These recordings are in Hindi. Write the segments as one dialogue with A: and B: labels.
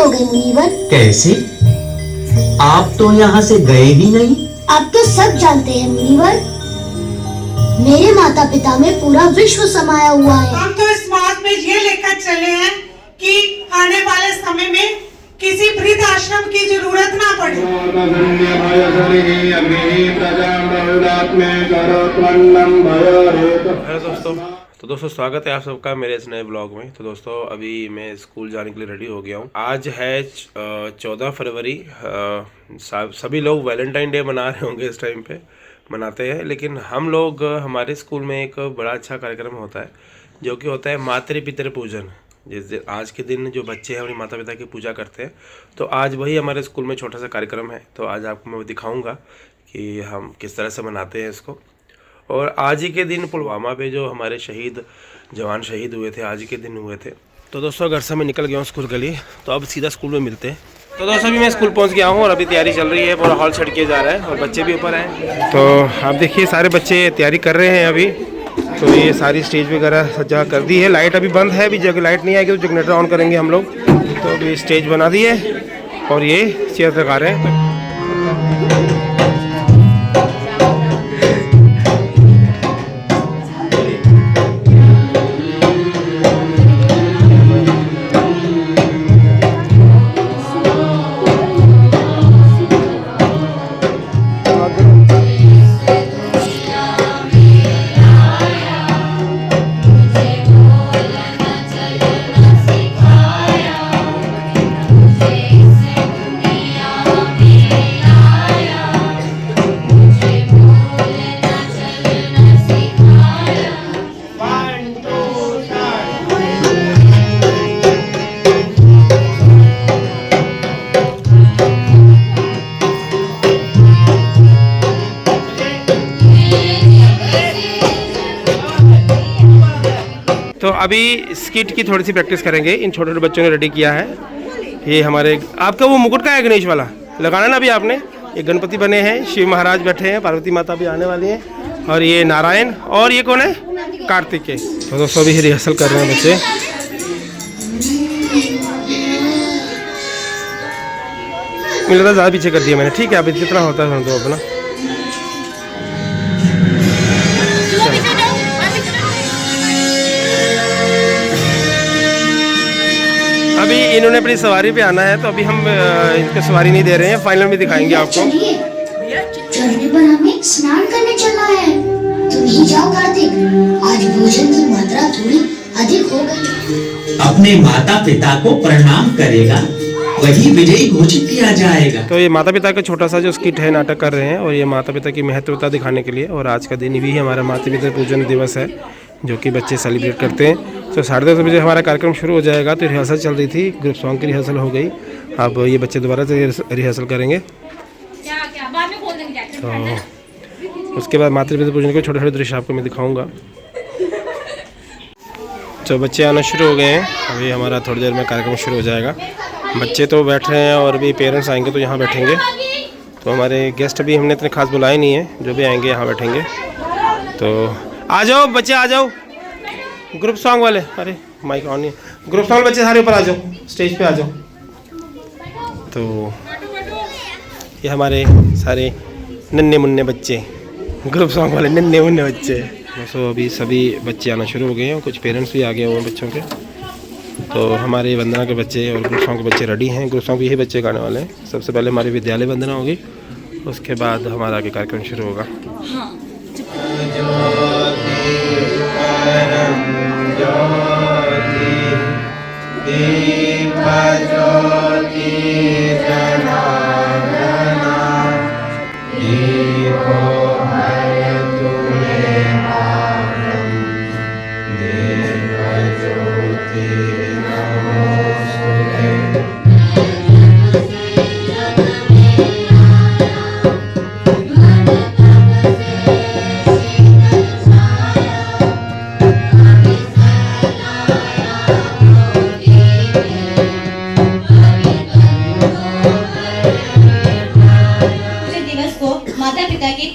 A: हो गई मुनीवर?
B: कैसे? आप तो यहाँ से गए ही नहीं।
A: आप तो सब जानते हैं मुनीवर, मेरे माता पिता में पूरा विश्व समाया हुआ है।
C: हम तो इस बात में ये लेकर चले हैं कि आने वाले समय में किसी वृद्ध आश्रम की जरूरत ना पड़े।
D: हेलो दोस्तों, स्वागत है आप सबका मेरे इस नए ब्लॉग में। तो दोस्तों, अभी मैं स्कूल जाने के लिए रेडी हो गया हूँ। आज है 14 फरवरी। सभी लोग वैलेंटाइन डे मना रहे होंगे, इस टाइम पे मनाते हैं, लेकिन हम लोग हमारे स्कूल में एक बड़ा अच्छा कार्यक्रम होता है जो कि होता है मातृ पितृ पूजन। जिस आज के दिन जो बच्चे हैं अपनी माता पिता की पूजा करते हैं, तो आज वही हमारे स्कूल में छोटा सा कार्यक्रम है। तो आज आपको मैं दिखाऊंगा कि हम किस तरह से मनाते हैं इसको। और आज ही के दिन पुलवामा पे जो हमारे जवान शहीद हुए थे, आज ही के दिन हुए थे। तो दोस्तों, घर से मैं निकल गया हूँ स्कूल के लिए, तो अब सीधा स्कूल में मिलते हैं। तो दोस्तों, अभी मैं स्कूल पहुँच गया हूँ और अभी तैयारी चल रही है, पूरा हॉल छड़ किया जा रहा है और बच्चे भी ऊपर हैं। तो आप देखिए, सारे बच्चे तैयारी कर रहे हैं अभी। तो ये सारी स्टेज वगैरह सजा कर दी है। लाइट अभी बंद है, अभी जब लाइट नहीं आएगी तो जनरेटर ऑन करेंगे हम लोग। तो अभी स्टेज बना दी है और ये चेयर लगा रहे हैं। तो अभी स्किट की थोड़ी सी प्रैक्टिस करेंगे। इन छोटे छोटे बच्चों ने रेडी किया है। ये हमारे आपका वो मुकुट का है गणेश वाला, लगाना ना अभी आपने। ये गणपति बने हैं, शिव महाराज बैठे हैं, पार्वती माता भी आने वाली हैं, और ये नारायण, और ये कौन है? कार्तिकेय। तो दोस्तों, अभी रिहर्सल कर रहे हैं बच्चे। मुझे लगता है ज़्यादा पीछे कर दिया मैंने। ठीक है, अभी जितना होता है तो अपना। अभी इन्होंने अपनी सवारी पे आना है, तो अभी हम इनको सवारी नहीं दे रहे हैं, फाइनल में दिखाएंगे आपको।
A: चढ़ने पर हमें स्नान करने चलना है। तुम ही जाओ कार्तिक, आज भोजन की मात्रा थोड़ी अधिक हो गई।
B: अपने माता पिता को प्रणाम करेगा, वही विजयी घोषित किया जाएगा।
D: तो ये माता पिता का छोटा सा जो स्किट है, नाटक कर रहे हैं, और ये माता पिता की महत्वता दिखाने के लिए। और आज का दिन भी हमारा माता पिता पूजन दिवस है, जो कि बच्चे सेलिब्रेट करते हैं। तो 10:30 बजे हमारा कार्यक्रम शुरू हो जाएगा। तो रिहर्सल चल रही थी, ग्रुप सॉन्ग की रिहर्सल हो गई। अब ये बच्चे दोबारा से रिहर्सल करेंगे। तो उसके बाद मातृ पितृ पूजन के छोटे छोटे दृश्य आपको मैं दिखाऊंगा। तो बच्चे आना शुरू हो गए हैं। अभी हमारा थोड़ी देर में कार्यक्रम शुरू हो जाएगा। बच्चे तो बैठ रहे हैं और अभी पेरेंट्स आएंगे तो यहाँ बैठेंगे। तो हमारे गेस्ट अभी हमने इतने खास बुलाए नहीं हैं, जो भी आएंगे यहाँ बैठेंगे। तो आ जाओ बच्चे, आ जाओ ग्रुप सॉन्ग वाले। अरे माइक ऑन नहीं। ग्रुप सॉन्ग बच्चे सारे ऊपर आ जाओ, स्टेज पे आ जाओ। तो ये हमारे सारे नन्हे मुन्ने बच्चे, ग्रुप सॉन्ग वाले नन्हे मुन्ने बच्चे। तो अभी सभी बच्चे आना शुरू हो गए हैं और कुछ पेरेंट्स भी आ गए हुए हैं बच्चों के। तो हमारे वंदना के बच्चे और ग्रुप सॉन्ग के बच्चे रेडी हैं। ग्रुप सॉन्ग यही बच्चे गाने वाले हैं। सबसे पहले हमारी विद्यालय वंदना होगी, उसके बाद हमारा आगे कार्यक्रम शुरू होगा।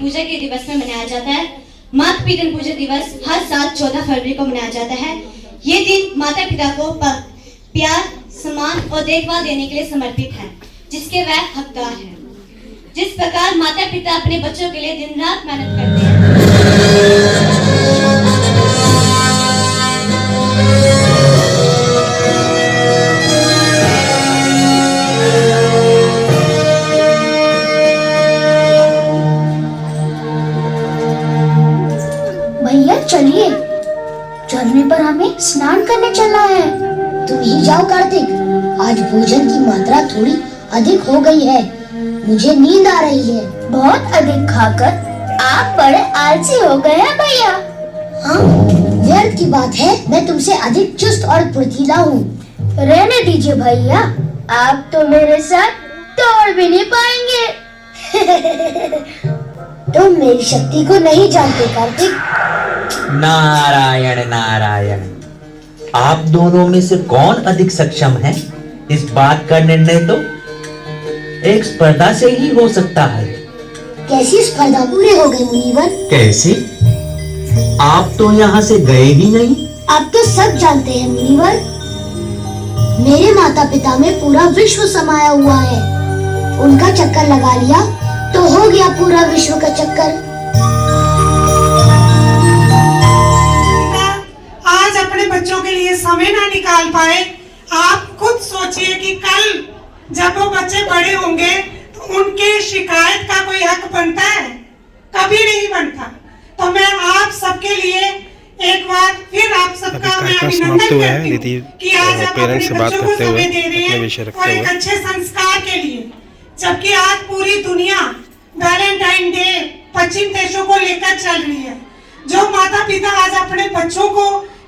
E: पूजा के दिवस में मनाया जाता है। माता पिता पूजा दिवस हर साल 14 फरवरी को मनाया जाता है। ये दिन माता पिता को प्यार, सम्मान और देखभाल देने के लिए समर्पित है, जिसके वह हकदार हैं। जिस प्रकार माता पिता अपने बच्चों के लिए दिन रात मेहनत करते हैं,
A: भैया चलिए, चढ़ने पर हमें स्नान करने चलना है। तुम ही जाओ कार्तिक, आज भोजन की मात्रा थोड़ी अधिक हो गई है, मुझे नींद आ रही है। बहुत अधिक खाकर आप बड़े आलसी हो गए हैं भैया। हाँ, व्यर्थ की बात है, मैं तुमसे अधिक चुस्त और फुर्तीला हूँ। रहने दीजिए भैया, आप तो मेरे साथ दौड़ भी नहीं पाएंगे। तुम मेरी शक्ति को नहीं जानते कार्तिक।
B: नारायण नारायण, आप दोनों में से कौन अधिक सक्षम है, इस बात का निर्णय तो एक स्पर्धा से ही हो सकता है।
A: कैसी स्पर्धा पूरे हो गई मुनिवर?
B: कैसे? आप तो यहाँ से गए ही नहीं।
A: आप तो सब जानते हैं मुनिवर, मेरे माता पिता में पूरा विश्व समाया हुआ है। उनका चक्कर लगा लिया तो हो गया पूरा विश्व का चक्कर।
C: आज अपने बच्चों के लिए समय ना निकाल पाए। आप खुद सोचिए कि कल जब वो बच्चे बड़े होंगे तो उनके शिकायत का कोई हक बनता है? कभी नहीं बनता। तो मैं आप सबके लिए एक बार फिर आप सबका मैं अभिनंदन करती हूँ कि आज आप अपने बच्चों को समय दे रहे हैं और एक अच्छे संस्कार के लिए। जबकि आज पूरी दुनिया वैलेंटाइन डे पश्चिम देशों को लेकर चल रही है। जो माता पिता आज अपने बच्चों को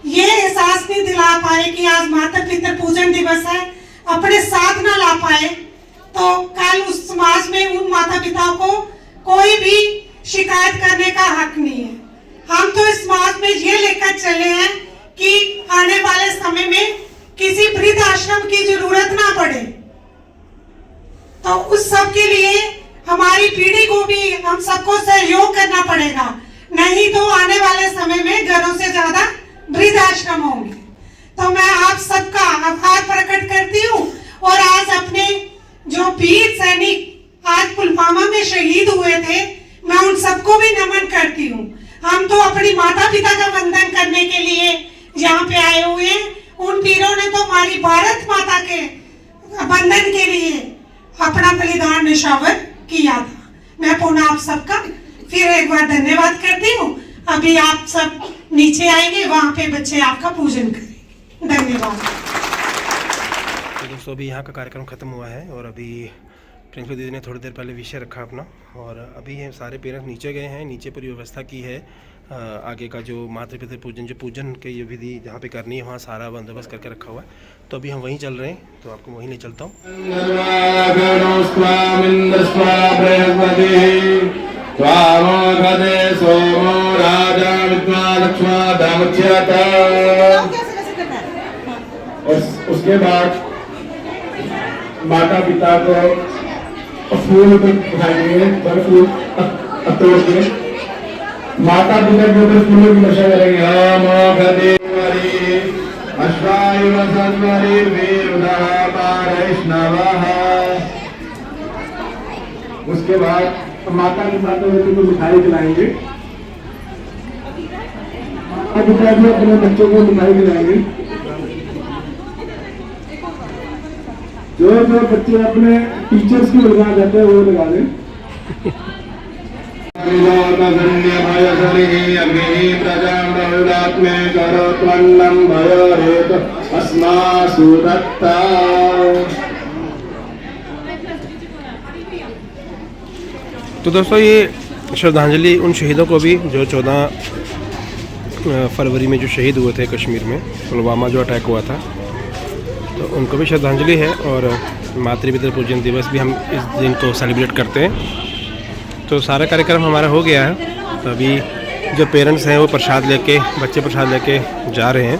C: ये एहसास नहीं दिला पाए कि आज माता पिता पूजन दिवस है, अपने साथ ना ला पाए, तो कल उस समाज में उन माता पिताओं को कोई भी शिकायत करने का हक नहीं है। हम तो इस समाज में ये लेकर चले हैं कि आने वाले समय में किसी वृद्ध आश्रम की जरूरत ना पड़े। तो उस सब के लिए हमारी पीढ़ी को भी हम सबको सहयोग करना पड़ेगा, नहीं तो आने वाले समय में घरों से ज्यादा वृद्ध आश्रम होंगे। तो मैं आप सबका आभार प्रकट करती हूँ और आज अपने जो वीर सैनिक आज पुलवामा में शहीद हुए थे, मैं उन सबको भी नमन करती हूँ। हम तो अपनी माता पिता का वंदन करने के लिए यहाँ पे आए हुए हैं। उन वीरों ने तो हमारी भारत माता के वंदन के लिए अपना बलिदान निछावर किया था। मैं पुनः आप सबका फिर एक बार धन्यवाद करती हूँ। अभी आप सब नीचे आएंगे, वहाँ पे बच्चे आपका पूजन करेंगे। धन्यवाद।
D: तो दोस्तों अभी यहाँ का कार्यक्रम खत्म हुआ है और अभी प्रिंसिपल दीदी ने थोड़ी देर पहले विषय रखा अपना, और अभी ये सारे पेरेंट्स नीचे गए हैं। नीचे पूरी व्यवस्था की है, आगे का जो मातृ पितृ पूजन, जो पूजन के ये विधि जहाँ पे करनी है वहाँ सारा बंदोबस्त करके रखा हुआ है। तो अभी हम वहीं चल रहे हैं, तो आपको वहीं ले चलता हूँ।
F: उसके बाद माता पिता को फूल उठाएंगे, फूल तोड़ के माता पिता के ऊपर फूलों की वर्षा करेंगे। उसके बाद माता पिता को मिठाई खिलाएंगे। माता पिता भी अपने बच्चों को मिठाई खिलाएंगे। जो बच्चे अपने टीचर्स की लगा जाते हैं वो लगा दें।
D: तो दोस्तों ये श्रद्धांजलि उन शहीदों को भी जो 14 फरवरी में जो शहीद हुए थे कश्मीर में, पुलवामा जो अटैक हुआ था, तो उनको भी श्रद्धांजलि है। और मातृ पितृ पूजन दिवस भी हम इस दिन को सेलिब्रेट करते हैं। तो सारा कार्यक्रम हमारा हो गया है। तो अभी जो पेरेंट्स हैं वो प्रसाद लेके, बच्चे प्रसाद लेके जा रहे हैं।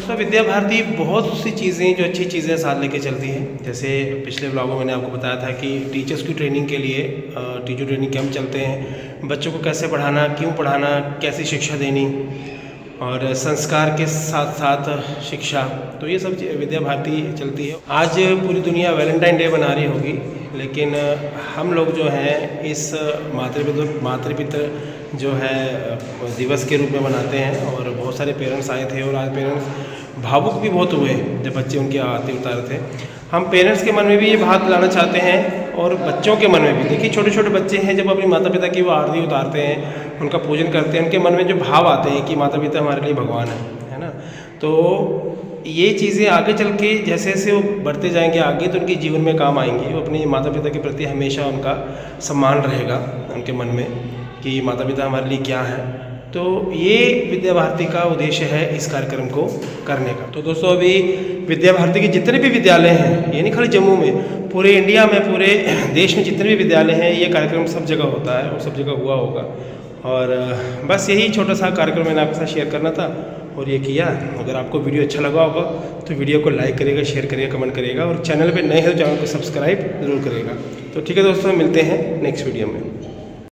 D: तो विद्या भारती बहुत सी चीज़ें, जो अच्छी चीज़ें साथ लेके चलती है। जैसे पिछले व्लॉगों में मैंने आपको बताया था कि टीचर्स की ट्रेनिंग के लिए टीचर ट्रेनिंग कैंप चलते हैं। बच्चों को कैसे पढ़ाना, क्यों पढ़ाना, कैसी शिक्षा देनी, और संस्कार के साथ साथ शिक्षा, तो ये सब विद्या भारती चलती है। आज पूरी दुनिया वैलेंटाइन डे मना रही होगी, लेकिन हम लोग जो हैं इस मातृपिता जो है दिवस के रूप में मनाते हैं। और बहुत सारे पेरेंट्स आए थे और आज पेरेंट्स भावुक भी बहुत हुए जब बच्चे उनकी आरती उतारे थे। हम पेरेंट्स के मन में भी ये बात लाना चाहते हैं और बच्चों के मन में भी। देखिए छोटे छोटे बच्चे हैं, जब अपने माता पिता की वो आरती उतारते हैं, उनका पूजन करते हैं, उनके मन में जो भाव आते हैं कि माता पिता हमारे लिए भगवान है ना। तो ये चीज़ें आगे चल के जैसे जैसे वो बढ़ते जाएंगे आगे, तो उनके जीवन में काम आएंगी। वो अपने माता पिता के प्रति हमेशा उनका सम्मान रहेगा उनके मन में कि माता पिता हमारे लिए क्या है। तो ये विद्या भारती का उद्देश्य है इस कार्यक्रम को करने का। तो दोस्तों अभी विद्या भारती के जितने भी विद्यालय हैं, ये नहीं खाली जम्मू में, पूरे इंडिया में, पूरे देश में जितने भी विद्यालय हैं, ये कार्यक्रम सब जगह होता है और सब जगह हुआ होगा। और बस यही छोटा सा कार्यक्रम मैंने आपके साथ शेयर करना था और ये किया। अगर आपको वीडियो अच्छा लगा होगा तो वीडियो को लाइक करिएगा, शेयर करिएगा, कमेंट करिएगा और चैनल पे नए हैं तो चैनल को सब्सक्राइब ज़रूर करिएगा। तो ठीक है दोस्तों, मिलते हैं नेक्स्ट वीडियो में।